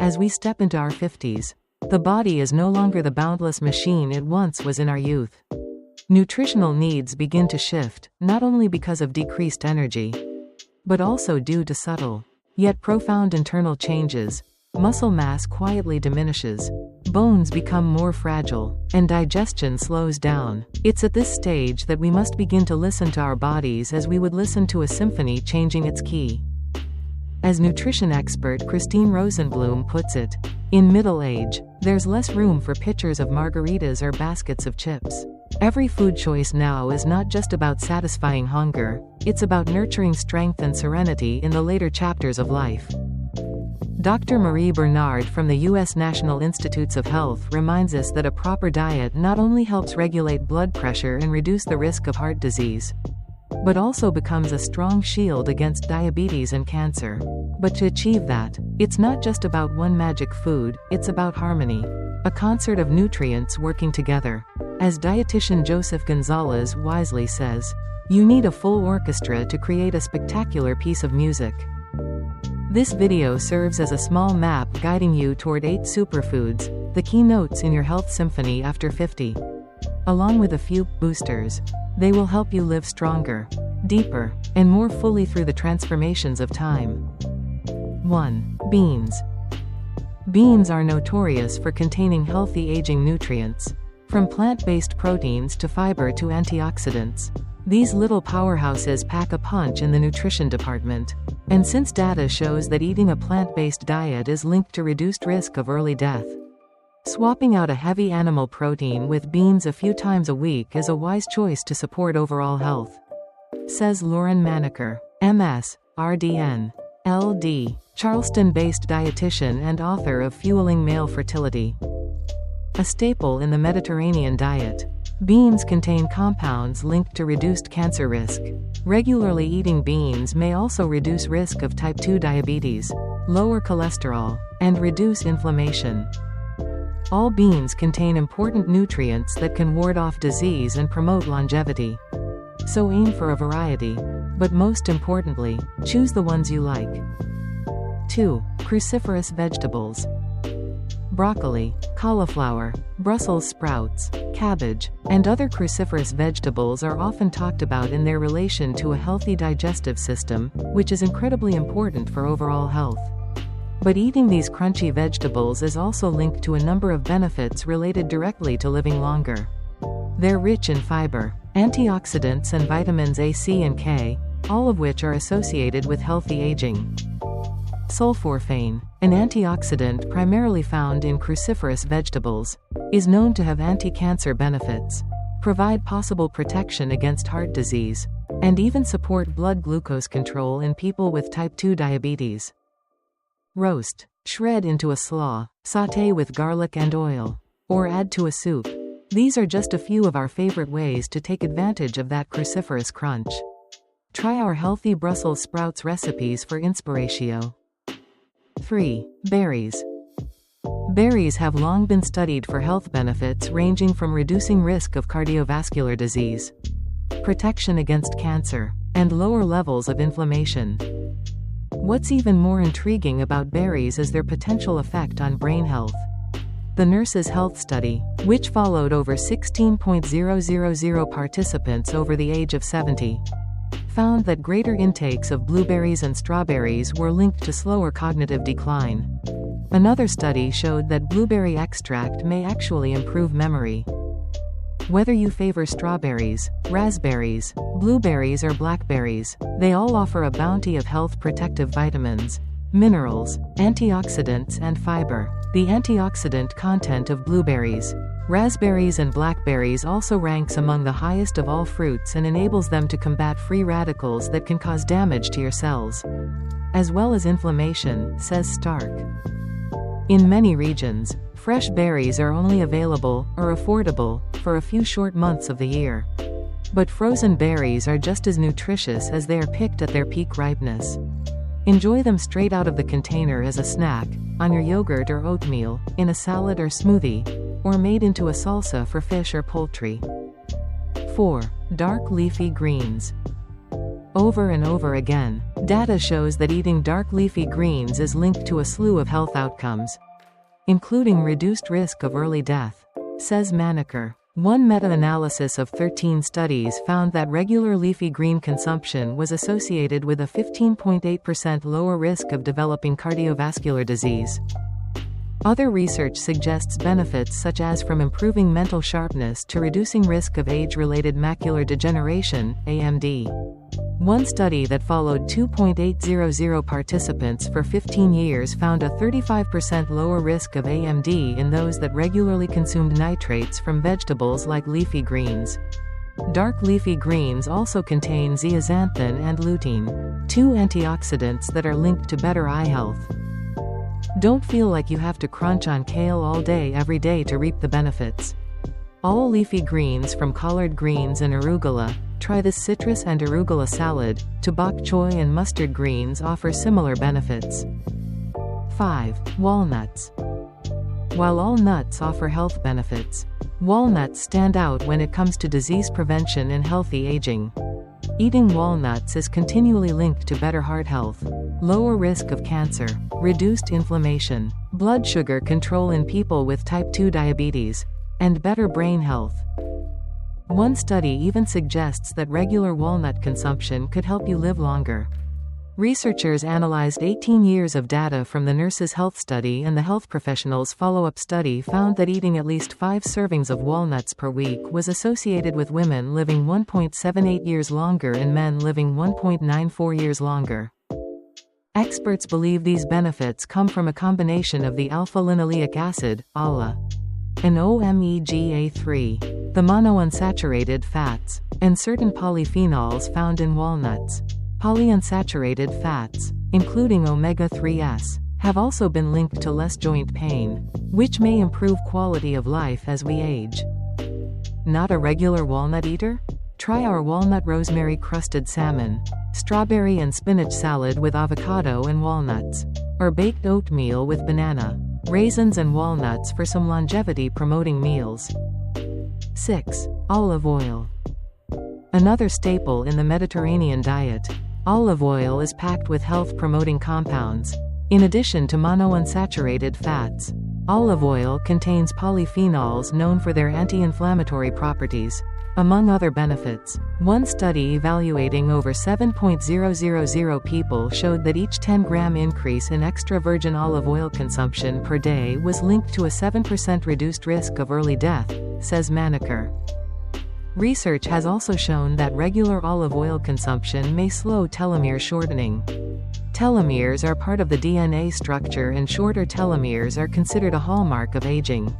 As we step into our 50s, the body is no longer the boundless machine it once was in our youth. Nutritional needs begin to shift, not only because of decreased energy, but also due to subtle, yet profound internal changes. Muscle mass quietly diminishes, bones become more fragile, and digestion slows down. It's at this stage that we must begin to listen to our bodies as we would listen to a symphony changing its key. As nutrition expert Christine Rosenbloom puts it, in middle age, there's less room for pitchers of margaritas or baskets of chips. Every food choice now is not just about satisfying hunger, it's about nurturing strength and serenity in the later chapters of life. Dr. Marie Bernard from the U.S. National Institutes of Health reminds us that a proper diet not only helps regulate blood pressure and reduce the risk of heart disease, but also becomes a strong shield against diabetes and cancer. But to achieve that, it's not just about one magic food, it's about harmony, a concert of nutrients working together. As dietitian Joseph Gonzalez wisely says, you need a full orchestra to create a spectacular piece of music. This video serves as a small map guiding you toward 8 superfoods, the key notes in your health symphony after 50. Along with a few boosters, they will help you live stronger, deeper, and more fully through the transformations of time. 1. Beans. Beans are notorious for containing healthy aging nutrients. From plant-based proteins to fiber to antioxidants, these little powerhouses pack a punch in the nutrition department. And since data shows that eating a plant-based diet is linked to reduced risk of early death, swapping out a heavy animal protein with beans a few times a week is a wise choice to support overall health, says Lauren Maneker, MS, RDN, LD, Charleston-based dietitian and author of Fueling Male Fertility. A staple in the Mediterranean diet, beans contain compounds linked to reduced cancer risk. Regularly eating beans may also reduce risk of type 2 diabetes, lower cholesterol, and reduce inflammation. All beans contain important nutrients that can ward off disease and promote longevity. So aim for a variety, but most importantly, choose the ones you like. 2. Cruciferous vegetables. Broccoli, cauliflower, Brussels sprouts, cabbage, and other cruciferous vegetables are often talked about in their relation to a healthy digestive system, which is incredibly important for overall health. But eating these crunchy vegetables is also linked to a number of benefits related directly to living longer. They're rich in fiber, antioxidants and vitamins A, C and K, all of which are associated with healthy aging. Sulforaphane, an antioxidant primarily found in cruciferous vegetables, is known to have anti-cancer benefits, provide possible protection against heart disease, and even support blood glucose control in people with type 2 diabetes. Roast, shred into a slaw, sauté with garlic and oil, or add to a soup. These are just a few of our favorite ways to take advantage of that cruciferous crunch. Try our healthy Brussels sprouts recipes for inspiration. 3. Berries. Berries have long been studied for health benefits ranging from reducing risk of cardiovascular disease, protection against cancer, and lower levels of inflammation. What's even more intriguing about berries is their potential effect on brain health. The Nurses' Health Study, which followed over 16,000 participants over the age of 70, found that greater intakes of blueberries and strawberries were linked to slower cognitive decline. Another study showed that blueberry extract may actually improve memory. Whether you favor strawberries, raspberries, blueberries or blackberries, they all offer a bounty of health protective vitamins, minerals, antioxidants and fiber. The antioxidant content of blueberries, raspberries and blackberries also ranks among the highest of all fruits and enables them to combat free radicals that can cause damage to your cells, as well as inflammation, says Stark. In many regions, fresh berries are only available, or affordable, for a few short months of the year. But frozen berries are just as nutritious as they are picked at their peak ripeness. Enjoy them straight out of the container as a snack, on your yogurt or oatmeal, in a salad or smoothie, or made into a salsa for fish or poultry. 4. Dark leafy greens. Over and over again, Data shows that eating dark leafy greens is linked to a slew of health outcomes, including reduced risk of early death, says Maneker. One meta-analysis of 13 studies found that regular leafy green consumption was associated with a 15.8% lower risk of developing cardiovascular disease. Other research suggests benefits such as from improving mental sharpness to reducing risk of age-related macular degeneration, AMD. One study that followed 2,800 participants for 15 years found a 35% lower risk of AMD in those that regularly consumed nitrates from vegetables like leafy greens. Dark leafy greens also contain zeaxanthin and lutein, two antioxidants that are linked to better eye health. Don't feel like you have to crunch on kale all day every day to reap the benefits. All leafy greens from collard greens and arugula. Try this citrus and arugula salad. To bok choy and mustard greens offer similar benefits. 5. Walnuts. While all nuts offer health benefits, walnuts stand out when it comes to disease prevention and healthy aging. Eating walnuts is continually linked to better heart health, lower risk of cancer, reduced inflammation, blood sugar control in people with type 2 diabetes, and better brain health. One study even suggests that regular walnut consumption could help you live longer. Researchers analyzed 18 years of data from the Nurses' Health Study and the Health Professionals' Follow-up Study found that eating at least 5 servings of walnuts per week was associated with women living 1.78 years longer and men living 1.94 years longer. Experts believe these benefits come from a combination of the alpha-linoleic acid, ALA, and omega-3, the monounsaturated fats, and certain polyphenols found in walnuts. Polyunsaturated fats, including omega-3s, have also been linked to less joint pain, which may improve quality of life as we age. Not a regular walnut eater? Try our walnut rosemary crusted salmon, strawberry and spinach salad with avocado and walnuts, or baked oatmeal with banana, raisins and walnuts for some longevity-promoting meals. 6. Olive oil. Another staple in the Mediterranean diet, olive oil is packed with health-promoting compounds. In addition to monounsaturated fats, olive oil contains polyphenols known for their anti-inflammatory properties. Among other benefits, one study evaluating over 7,000 people showed that each 10-gram increase in extra virgin olive oil consumption per day was linked to a 7% reduced risk of early death, says Maneker. Research has also shown that regular olive oil consumption may slow telomere shortening. Telomeres are part of the DNA structure, and shorter telomeres are considered a hallmark of aging.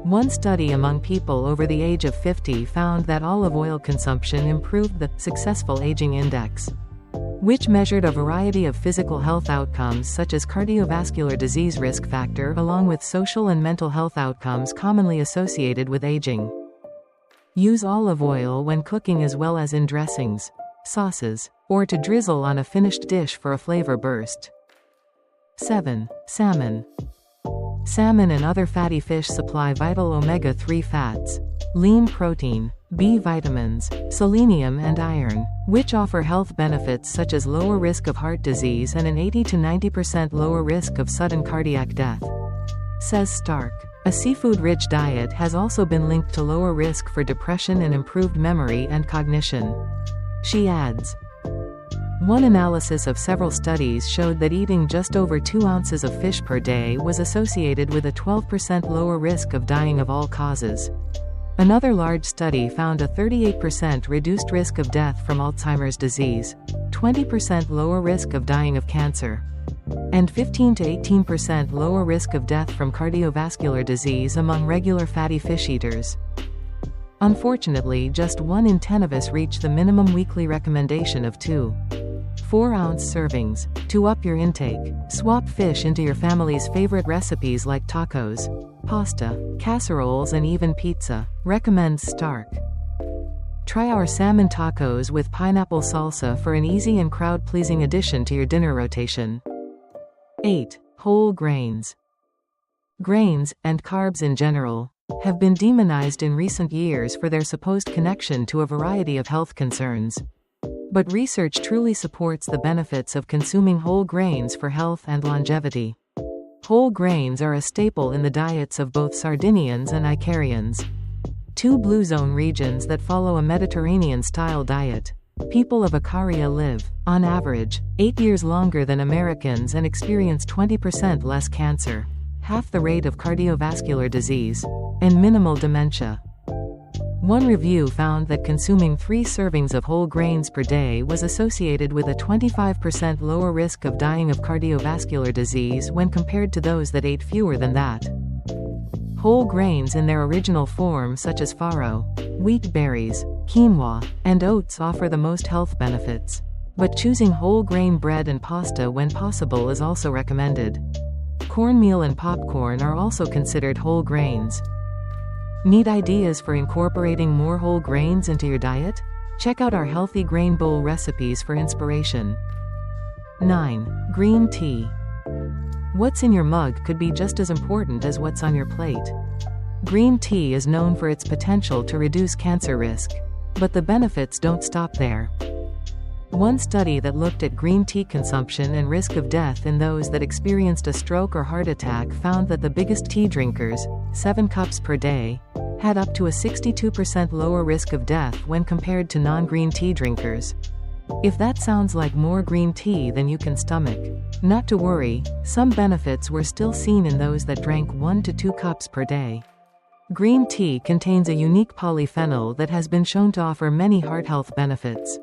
One study among people over the age of 50 found that olive oil consumption improved the Successful Aging Index, which measured a variety of physical health outcomes such as cardiovascular disease risk factor along with social and mental health outcomes commonly associated with aging. Use olive oil when cooking as well as in dressings, sauces, or to drizzle on a finished dish for a flavor burst. 7. Salmon. Salmon and other fatty fish supply vital omega-3 fats, lean protein, B vitamins, selenium and iron, which offer health benefits such as lower risk of heart disease and an 80 to 90% lower risk of sudden cardiac death, says Stark. A seafood-rich diet has also been linked to lower risk for depression and improved memory and cognition. She adds, one analysis of several studies showed that eating just over 2 ounces of fish per day was associated with a 12% lower risk of dying of all causes. Another large study found a 38% reduced risk of death from Alzheimer's disease, 20% lower risk of dying of cancer, and 15 to 18% lower risk of death from cardiovascular disease among regular fatty fish eaters. Unfortunately, just 1 in 10 of us reach the minimum weekly recommendation of 2 4-ounce servings. To up your intake, swap fish into your family's favorite recipes like tacos, pasta, casseroles and even pizza, recommends Stark. Try our salmon tacos with pineapple salsa for an easy and crowd-pleasing addition to your dinner rotation. 8. Whole grains. Grains, and carbs in general, have been demonized in recent years for their supposed connection to a variety of health concerns. But research truly supports the benefits of consuming whole grains for health and longevity. Whole grains are a staple in the diets of both Sardinians and Icarians, two blue zone regions that follow a Mediterranean-style diet. People of Icaria live, on average, 8 years longer than Americans and experience 20% less cancer, half the rate of cardiovascular disease, and minimal dementia. One review found that consuming 3 servings of whole grains per day was associated with a 25% lower risk of dying of cardiovascular disease when compared to those that ate fewer than that. Whole grains in their original form such as farro, wheat berries, quinoa, and oats offer the most health benefits. But choosing whole grain bread and pasta when possible is also recommended. Cornmeal and popcorn are also considered whole grains. Need ideas for incorporating more whole grains into your diet? Check out our healthy grain bowl recipes for inspiration. 9. Green tea. What's in your mug could be just as important as what's on your plate. Green tea is known for its potential to reduce cancer risk. But the benefits don't stop there. One study that looked at green tea consumption and risk of death in those that experienced a stroke or heart attack found that the biggest tea drinkers, 7 cups per day, had up to a 62% lower risk of death when compared to non-green tea drinkers. If that sounds like more green tea than you can stomach, not to worry, some benefits were still seen in those that drank 1 to 2 cups per day. Green tea contains a unique polyphenol that has been shown to offer many heart health benefits,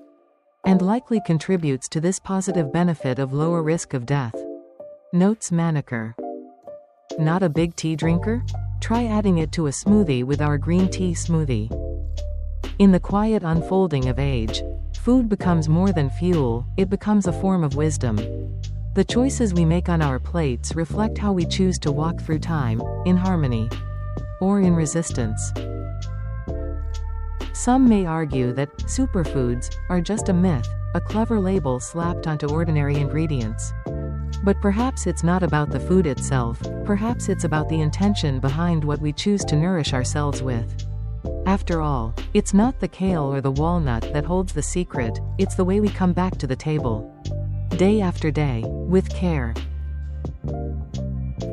and likely contributes to this positive benefit of lower risk of death. Notes Manicure. Not a big tea drinker? Try adding it to a smoothie with our green tea smoothie. In the quiet unfolding of age, food becomes more than fuel, it becomes a form of wisdom. The choices we make on our plates reflect how we choose to walk through time, in harmony, or in resistance. Some may argue that superfoods are just a myth, a clever label slapped onto ordinary ingredients. But perhaps it's not about the food itself, perhaps it's about the intention behind what we choose to nourish ourselves with. After all, it's not the kale or the walnut that holds the secret, it's the way we come back to the table, day after day, with care.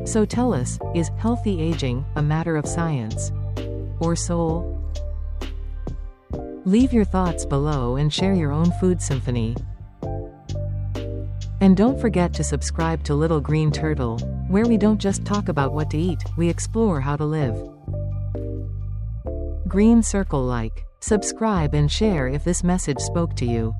So tell us, is healthy aging a matter of science or soul? Leave your thoughts below and share your own food symphony. And don't forget to subscribe to Little Green Turtle, where we don't just talk about what to eat, we explore how to live. Green circle like, subscribe and share if this message spoke to you.